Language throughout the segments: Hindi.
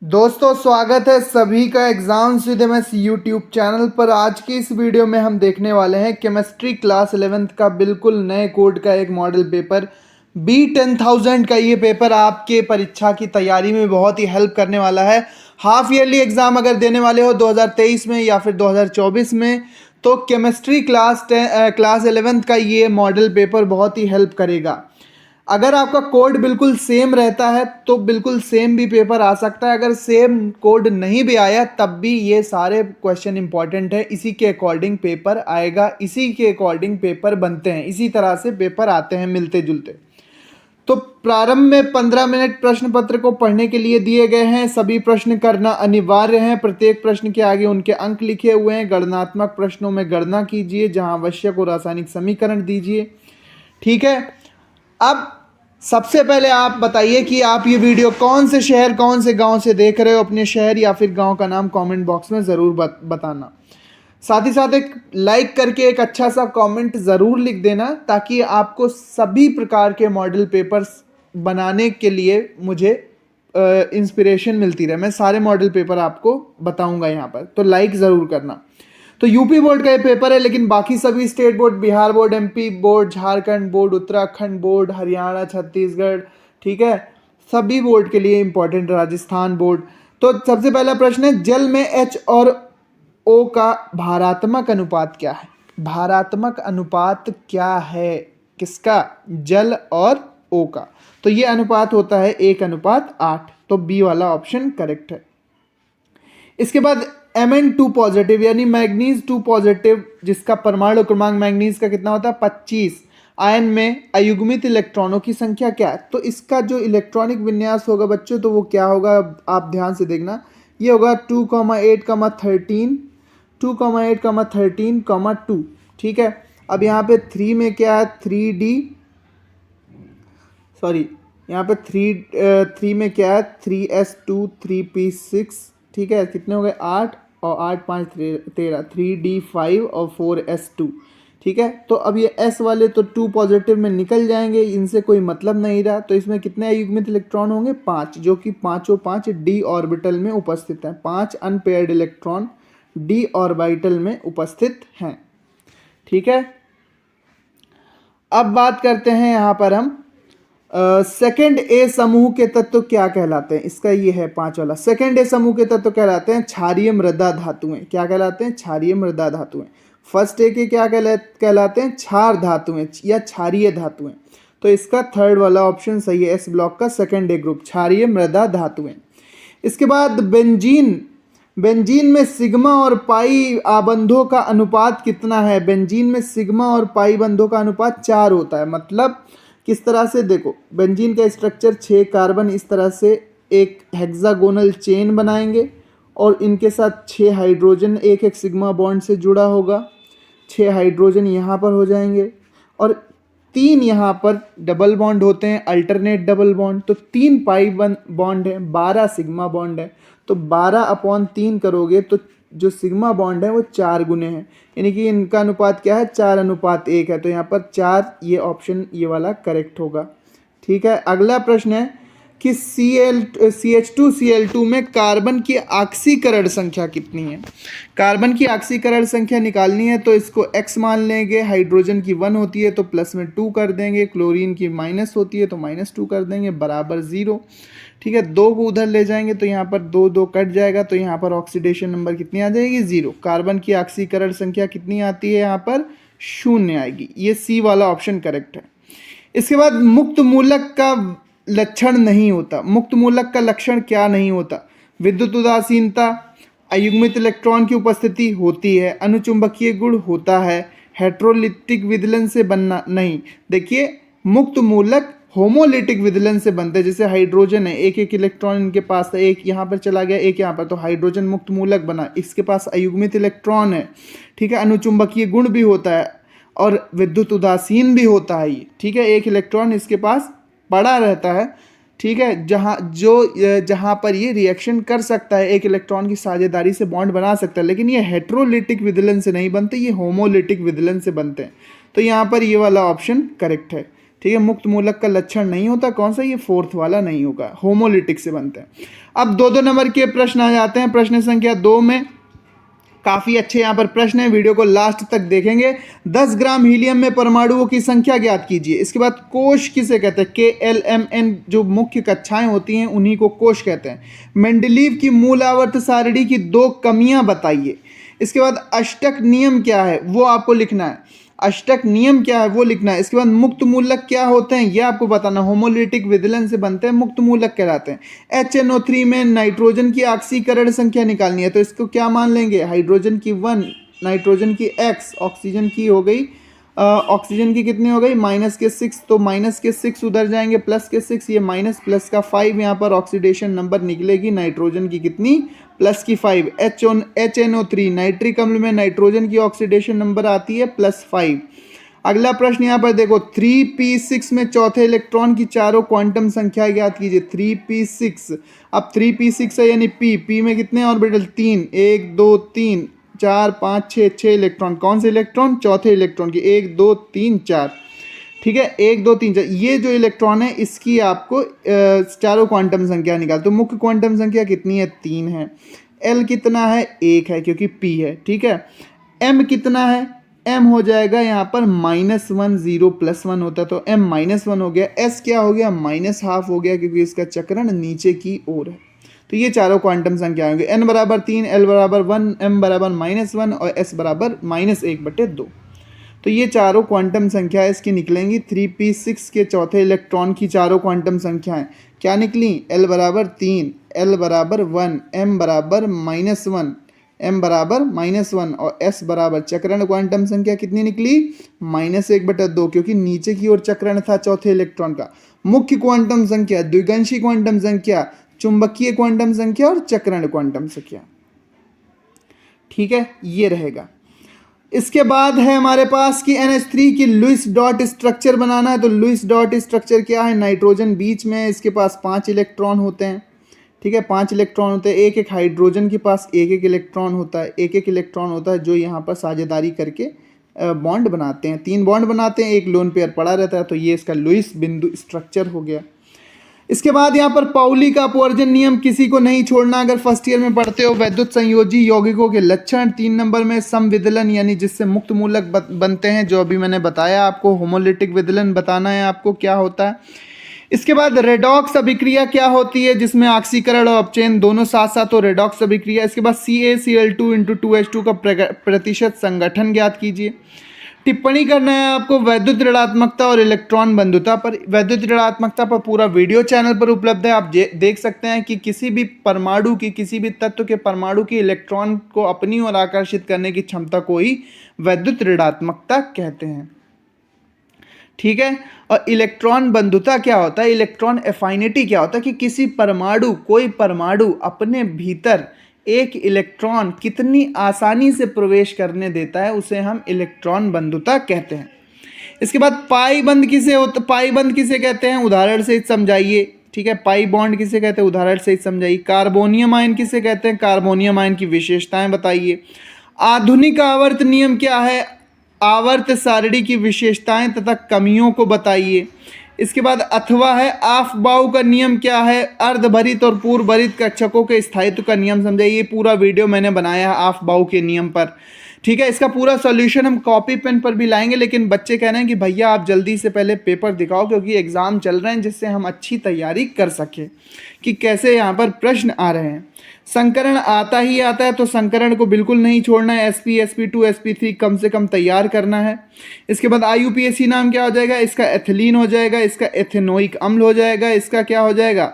दोस्तों स्वागत है सभी का exams with MS YouTube channel पर। आज की इस वीडियो में हम देखने वाले हैं केमिस्ट्री क्लास 11th का बिल्कुल नए कोड का एक मॉडल पेपर B10000 का। ये पेपर आपके परीक्षा की तैयारी में बहुत ही हेल्प करने वाला है। हाफ ईयरली एग्जाम अगर देने वाले हो 2023 में या फिर 2024 में, तो केमिस्ट्री क्लास 11th का ये मॉडल पेपर बहुत ही हेल्प करेगा। अगर आपका कोड बिल्कुल सेम रहता है तो बिल्कुल सेम भी पेपर आ सकता है। अगर सेम कोड नहीं भी आया तब भी ये सारे क्वेश्चन इंपॉर्टेंट है, इसी के अकॉर्डिंग पेपर आएगा, इसी के अकॉर्डिंग पेपर बनते हैं, इसी तरह से पेपर आते हैं मिलते जुलते। तो प्रारंभ में 15 मिनट प्रश्न पत्र को पढ़ने के लिए दिए गए हैं। सभी प्रश्न करना अनिवार्य है। प्रत्येक प्रश्न के आगे उनके अंक लिखे हुए हैं। गणनात्मक प्रश्नों में गणना कीजिए, जहां आवश्यक और रासायनिक समीकरण दीजिए। ठीक है। अब सबसे पहले आप बताइए कि आप ये वीडियो कौन से शहर कौन से गांव से देख रहे हो। अपने शहर या फिर गांव का नाम कमेंट बॉक्स में ज़रूर बताना। साथ ही साथ एक लाइक करके एक अच्छा सा कमेंट ज़रूर लिख देना, ताकि आपको सभी प्रकार के मॉडल पेपर्स बनाने के लिए मुझे इंस्पिरेशन मिलती रहे। मैं सारे मॉडल पेपर आपको बताऊंगा यहाँ पर, तो लाइक ज़रूर करना। तो यूपी बोर्ड का ये पेपर है, लेकिन बाकी सभी state board, Bihar board, MP board, Jharkhand board, Uttarakhand board, Haryana, Chhattisgarh, ठीक है, सभी बोर्ड के लिए इंपॉर्टेंट, राजस्थान बोर्ड। तो सबसे पहला प्रश्न है, जल में H और O का भारात्मक अनुपात क्या है? भारात्मक अनुपात क्या है किसका? जल और O का। तो ये अनुपात होता है 1:8। तो बी वाला ऑप्शन करेक्ट है। इसके बाद Mn2 पॉजिटिव यानी मैग्नीज 2 पॉजिटिव, जिसका परमाणु क्रमांक मैग्नीज का कितना होता है? 25। आयन में अयुग्मित इलेक्ट्रॉनों की संख्या क्या है? तो इसका जो इलेक्ट्रॉनिक विन्यास होगा बच्चों, तो वो क्या होगा आप ध्यान से देखना। ये होगा 2,8,13, 2,8,13, 2। ठीक है। अब यहाँ पे 3 में क्या है? 3D, सॉरी, यहाँ पे 3 में क्या है? 3s2, 3p6। ठीक है, कितने हो गए? 8 और 8 5 13, 3d5 और 4s2। ठीक है। तो अब ये s वाले तो 2 पॉजिटिव में निकल जाएंगे, इनसे कोई मतलब नहीं रहा। तो इसमें कितने अयुग्मित इलेक्ट्रॉन होंगे? 5, जो कि पाँचों 5 d ऑर्बिटल में उपस्थित हैं। 5 अनपेयर्ड इलेक्ट्रॉन d ऑर्बिटल में उपस्थित हैं। ठीक है। अब बात करते हैं यहाँ पर हम सेकेंड ए समूह के तत्व क्या कहलाते हैं? इसका ये है 5 वाला। सेकेंड ए समूह के तत्व कहलाते हैं क्षारीय मृदा धातुएं। क्या कहलाते हैं? क्षारीय मृदा धातुएं। फर्स्ट ए के क्या कहलाते हैं? क्षार धातुएं या क्षारीय धातुएं। तो इसका थर्ड वाला ऑप्शन सही है, एस ब्लॉक का सेकेंड ए ग्रुप, क्षारीय मृदा धातुएं। इसके बाद बेंजीन, बेंजीन में सिग्मा और पाई आबंधों का अनुपात कितना है? बेंजीन में सिग्मा और पाई बंधों का अनुपात 4 होता है। मतलब किस तरह से? देखो, बेंजीन का स्ट्रक्चर 6 कार्बन इस तरह से एक हेक्सागोनल चेन बनाएंगे, और इनके साथ 6 हाइड्रोजन एक एक सिग्मा बॉन्ड से जुड़ा होगा। 6 हाइड्रोजन यहाँ पर हो जाएंगे, और 3 यहाँ पर डबल बॉन्ड होते हैं, अल्टरनेट डबल बॉन्ड। तो 3 पाई बॉन्ड है, 12 सिग्मा बॉन्ड है। तो 12/3 करोगे तो जो सिग्मा बॉन्ड है वो 4 गुने हैं, यानी कि इनका अनुपात क्या है? 4:1 है। तो यहाँ पर 4, ये ऑप्शन ये वाला करेक्ट होगा। ठीक है। अगला प्रश्न है कि CH2Cl2 में कार्बन की ऑक्सीकरण संख्या कितनी है? कार्बन की ऑक्सीकरण संख्या निकालनी है, तो इसको x मान लेंगे। हाइड्रोजन की 1 होती है तो प्लस में 2 कर देंगे, क्लोरीन की माइनस होती है तो -2 कर देंगे, बराबर 0। ठीक है। 2 को उधर ले जाएंगे तो यहाँ पर 2 2 कट जाएगा, तो यहाँ पर ऑक्सीडेशन नंबर कितनी आ जाएगी? 0। कार्बन की ऑक्सीकरण संख्या कितनी आती है? यहाँ पर 0 आएगी। ये सी वाला ऑप्शन करेक्ट है। इसके बाद मुक्त मूलक का लक्षण नहीं होता। मुक्त मूलक का लक्षण क्या नहीं होता? विद्युत उदासीनता, अयुग्मित इलेक्ट्रॉन की उपस्थिति होती है, अनुचुंबकीय गुण होता है, हेट्रोलिटिक विदलन से बनना नहीं। देखिए, मुक्त मूलक होमोलिटिक विदलन से बनते हैं। जैसे हाइड्रोजन है, एक एक इलेक्ट्रॉन इनके पास था, एक यहाँ पर चला गया, एक यहाँ पर, तो हाइड्रोजन मुक्त मूलक बना। इसके पास अयुग्मित इलेक्ट्रॉन है। ठीक है। अनुचुंबकीय गुण भी होता है और विद्युत उदासीन भी होता है ये। ठीक है। एक इलेक्ट्रॉन इसके पास पड़ा रहता है। ठीक है। जहाँ पर ये रिएक्शन कर सकता है, एक इलेक्ट्रॉन की साझेदारी से बॉन्ड बना सकता है, लेकिन ये हेट्रोलिटिक विदलन से नहीं बनते, ये होमोलिटिक विदलन से बनते हैं। तो यहाँ पर ये वाला ऑप्शन करेक्ट है। ठीक है, मुक्त मूलक का लक्षण नहीं होता। कौन सा? ये फोर्थ वाला नहीं होगा, होमोलिटिक से बनते हैं। अब 2-2 नंबर के प्रश्न आ जाते हैं। प्रश्न संख्या 2 में काफ़ी अच्छे यहाँ पर प्रश्न है, वीडियो को लास्ट तक देखेंगे। 10 ग्राम हीलियम में परमाणुओं की संख्या ज्ञात कीजिए। इसके बाद कोश किसे कहते हैं? KLMN जो मुख्य कक्षाएं होती हैं उन्हीं को कोश कहते हैं। मेंडलीव की मूल आवर्त सारणी की 2 कमियां बताइए। इसके बाद अष्टक नियम क्या है वो आपको लिखना है। अष्टक नियम क्या है वो लिखना है। इसके बाद मुक्त मूलक क्या होते हैं ये आपको बताना। होमोलिटिक विदलन से बनते हैं, मुक्त मूलक कहलाते हैं। HNO3 में नाइट्रोजन की ऑक्सीकरण संख्या निकालनी है, तो इसको क्या मान लेंगे? हाइड्रोजन की 1, नाइट्रोजन की x, ऑक्सीजन की हो गई ऑक्सीजन की कितनी हो गई? -6, तो -6 उधर जाएंगे, +6, ये माइनस प्लस का 5 यहाँ पर ऑक्सीडेशन नंबर निकलेगी। नाइट्रोजन की कितनी? +5। HNO3 नाइट्रिक अम्ल में नाइट्रोजन की ऑक्सीडेशन नंबर आती है +5। अगला प्रश्न यहाँ पर देखो, 3p6 में चौथे इलेक्ट्रॉन की चारों क्वांटम संख्या ज्ञात कीजिए। 3p6, अब 3p6 है यानी p में कितने ऑर्बिटल? 3, 1 2 3 4 5 6 इलेक्ट्रॉन। कौन से इलेक्ट्रॉन? चौथे इलेक्ट्रॉन की। 1 2 3 4, ठीक है, 1 2 3 4। ये जो इलेक्ट्रॉन है इसकी आपको चारों क्वांटम संख्या निकाल। तो मुख्य क्वांटम संख्या कितनी है? 3 है। L कितना है? 1 है क्योंकि P है, ठीक है। M कितना है? M हो जाएगा यहाँ पर -1, 0 + 1 होता तो M -1 हो गया। S क्या हो गया? -½ हो गया क्योंकि इसका चक्रण नीचे की ओर है। तो ये चारों क्वांटम संख्या होंगे। n बराबर 3, L बराबर 1, M बराबर -1 और S बराबर -1/2। तो ये चारों क्वांटम संख्या इसकी निकलेंगी। 3p6 के चौथे इलेक्ट्रॉन की चारों क्वांटम संख्याएं क्या निकली? L बराबर 3, L बराबर 1, M बराबर -1, M बराबर -1 और S बराबर चक्रण क्वांटम संख्या कितनी निकली? -1/2 क्योंकि नीचे की ओर चक्रण था चौथे इलेक्ट्रॉन का। मुख्य क्वांटम संख्या, द्विगंशी क्वांटम संख्या, चुंबकीय क्वांटम संख्या और चक्रण क्वांटम संख्या, ठीक है, ये रहेगा। इसके बाद है हमारे पास कि NH3 की लुईस डॉट स्ट्रक्चर बनाना है। तो लुईस डॉट स्ट्रक्चर क्या है? नाइट्रोजन बीच में, इसके पास 5 इलेक्ट्रॉन होते हैं, ठीक है, 5 इलेक्ट्रॉन होते हैं। एक हाइड्रोजन के पास एक इलेक्ट्रॉन होता है, एक इलेक्ट्रॉन होता है जो यहाँ पर साझेदारी करके बॉन्ड बनाते हैं। 3 बॉन्ड बनाते हैं, एक लोन पेयर पड़ा रहता है। तो ये इसका लुईस बिंदु स्ट्रक्चर हो गया। इसके बाद यहाँ पर पाउली का अपवर्जन नियम किसी को नहीं छोड़ना अगर फर्स्ट ईयर में पढ़ते हो। वैद्युत संयोजी यौगिकों के लक्षण। 3 नंबर में समविदलन यानी जिससे मुक्त मूलक बनते हैं, जो अभी मैंने बताया आपको। होमोलिटिक विदलन बताना है आपको क्या होता है। इसके बाद रेडॉक्स अभिक्रिया क्या होती है, जिसमें ऑक्सीकरण और अपचयन दोनों साथ साथ हो, रेडॉक्स अभिक्रिया। इसके बाद CaCl2 × 2H2 का प्रतिशत संगठन ज्ञात कीजिए। टिप्पणी करना है आपको वैद्युत ऋणात्मकता और इलेक्ट्रॉन बंधुता पर। वैद्युत ऋणात्मकता पर पूरा वीडियो चैनल पर उपलब्ध है, आप देख सकते हैं कि किसी भी परमाणु की, किसी भी तत्व के परमाणु की इलेक्ट्रॉन को अपनी ओर आकर्षित करने की क्षमता को ही वैद्युत ऋणात्मकता कहते हैं, ठीक है। और इलेक्ट्रॉन बंधुता क्या होता है? इलेक्ट्रॉन एफाइनिटी क्या होता है कि किसी परमाणु, कोई परमाणु अपने भीतर एक इलेक्ट्रॉन कितनी आसानी से प्रवेश करने देता है, उसे हम इलेक्ट्रॉन बंधुता कहते हैं। इसके बाद पाई बंध किसे होता, पाई बंध किसे कहते हैं? उदाहरण से समझाइए, ठीक है। पाई बॉन्ड किसे कहते हैं? उदाहरण से समझाइए। कार्बोनियम आयन किसे कहते हैं? कार्बोनियम आयन की विशेषताएं बताइए। आधुनिक आवर्त नियम क्या है? आवर्त सारणी की विशेषताएं तथा कमियों को बताइए। इसके बाद अथवा है। आफबाउ का नियम क्या है? अर्धभरित और पूर्व भरित कक्षकों के स्थायित्व का नियम समझाइए। पूरा वीडियो मैंने बनाया है आफबाउ के नियम पर, ठीक है। इसका पूरा सॉल्यूशन हम कॉपी पेन पर भी लाएंगे, लेकिन बच्चे कह रहे हैं कि भैया आप जल्दी से पहले पेपर दिखाओ क्योंकि एग्ज़ाम चल रहे हैं, जिससे हम अच्छी तैयारी कर सकें कि कैसे यहाँ पर प्रश्न आ रहे हैं। संकरण आता ही आता है तो संकरण को बिल्कुल नहीं छोड़ना है। sp sp2 sp3 कम से कम तैयार करना है। इसके बाद IUPAC नाम क्या हो जाएगा? इसका एथिलीन हो जाएगा, इसका एथेनोइक अम्ल हो जाएगा, इसका क्या हो जाएगा?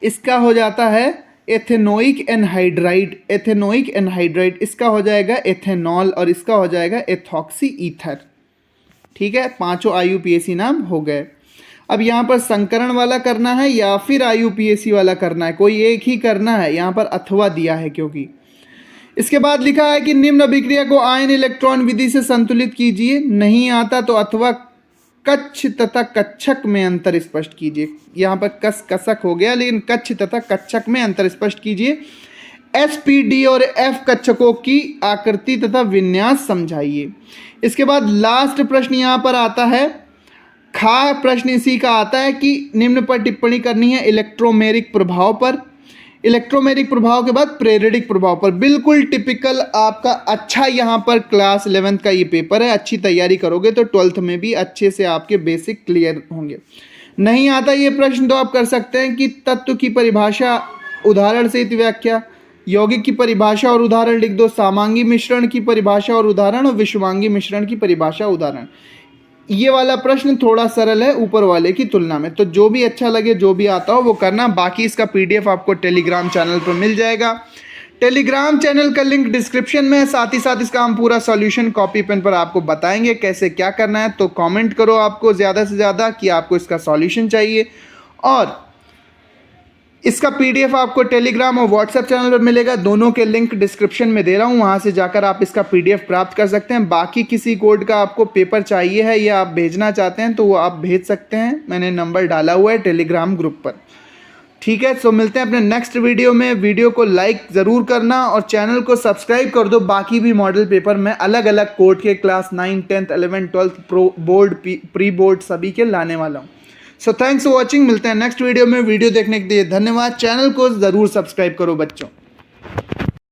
इसका हो जाता है एथेनोइक एनहाइड्राइड, एथेनोइक एनहाइड्राइड। इसका हो जाएगा एथेनॉल और इसका हो जाएगा एथॉक्सी ईथर, ठीक है। 5 IUPAC नाम हो गए। अब यहाँ पर संकरण वाला करना है या फिर IUPAC वाला करना है? कोई एक ही करना है, यहाँ पर अथवा दिया है क्योंकि। इसके बाद लिखा है कि निम्न अभिक्रिया को आयन इलेक्ट्रॉन विधि से संतुलित कीजिए। नहीं आता तो अथवा कक्ष तथा कक्षक में अंतर स्पष्ट कीजिए। यहाँ पर कसक हो गया, लेकिन कक्ष तथा कक्षक में अंतर स्पष्ट कीजिए। SPD और F कक्षकों की आकृति तथा विन्यास समझाइए। इसके बाद लास्ट प्रश्न यहाँ पर आता है, खा प्रश्न इसी का आता है कि निम्न पर टिप्पणी करनी है इलेक्ट्रोमेरिक प्रभाव पर, इलेक्ट्रोमेरिक प्रभाव के बाद प्रेरिडिक प्रभाव पर। बिल्कुल टिपिकल आपका अच्छा यहाँ पर क्लास 11th का ये पेपर है। अच्छी तैयारी करोगे तो 12th में भी अच्छे से आपके बेसिक क्लियर होंगे। नहीं आता ये प्रश्न तो आप कर सकते हैं कि तत्व की परिभाषा उदाहरण सहित व्याख्या, यौगिक की परिभाषा और उदाहरण लिख दो, सामांगी मिश्रण की परिभाषा और उदाहरण, और विषवांगी मिश्रण की परिभाषा उदाहरण। ये वाला प्रश्न थोड़ा सरल है ऊपर वाले की तुलना में, तो जो भी अच्छा लगे जो भी आता हो वो करना। बाकी इसका पीडीएफ आपको टेलीग्राम चैनल पर मिल जाएगा। टेलीग्राम चैनल का लिंक डिस्क्रिप्शन में है। साथ ही साथ इसका हम पूरा सॉल्यूशन कॉपी पेन पर आपको बताएंगे कैसे क्या करना है। तो कमेंट करो आपको ज़्यादा से ज़्यादा कि आपको इसका सॉल्यूशन चाहिए, और इसका पीडीएफ आपको टेलीग्राम और व्हाट्सएप चैनल पर मिलेगा। दोनों के लिंक डिस्क्रिप्शन में दे रहा हूँ, वहाँ से जाकर आप इसका पीडीएफ प्राप्त कर सकते हैं। बाकी किसी कोड का आपको पेपर चाहिए है या आप भेजना चाहते हैं तो वो आप भेज सकते हैं, मैंने नंबर डाला हुआ है टेलीग्राम ग्रुप पर। ठीक है, सो मिलते हैं अपने नेक्स्ट वीडियो में। वीडियो को लाइक ज़रूर करना और चैनल को सब्सक्राइब कर दो। बाकी भी मॉडल पेपर में अलग अलग कोड के class 9, 10th, 11th, 12th, pro board, pre board सभी के लाने वाला हूँ। So thanks for watching. मिलते हैं नेक्स्ट वीडियो में। वीडियो देखने के लिए धन्यवाद। चैनल को ज़रूर सब्सक्राइब करो बच्चों।